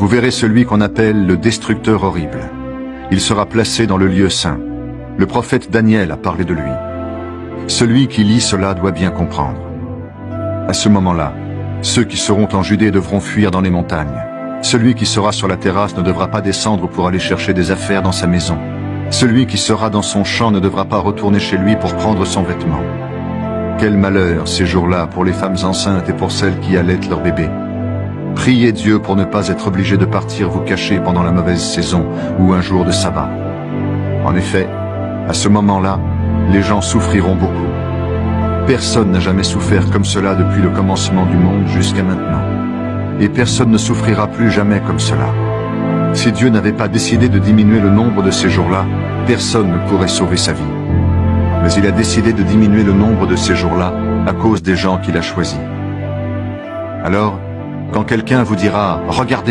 Vous verrez celui qu'on appelle le destructeur horrible. Il sera placé dans le lieu saint. Le prophète Daniel a parlé de lui. Celui qui lit cela doit bien comprendre. À ce moment-là, ceux qui seront en Judée devront fuir dans les montagnes. Celui qui sera sur la terrasse ne devra pas descendre pour aller chercher des affaires dans sa maison. Celui qui sera dans son champ ne devra pas retourner chez lui pour prendre son vêtement. Quel malheur ces jours-là pour les femmes enceintes et pour celles qui allaitent leur bébé. Priez Dieu pour ne pas être obligé de partir vous cacher pendant la mauvaise saison ou un jour de sabbat. En effet, à ce moment-là, les gens souffriront beaucoup. Personne n'a jamais souffert comme cela depuis le commencement du monde jusqu'à maintenant. Et personne ne souffrira plus jamais comme cela. Si Dieu n'avait pas décidé de diminuer le nombre de ces jours-là, personne ne pourrait sauver sa vie. Mais il a décidé de diminuer le nombre de ces jours-là à cause des gens qu'il a choisis. Alors, quand quelqu'un vous dira « Regardez »,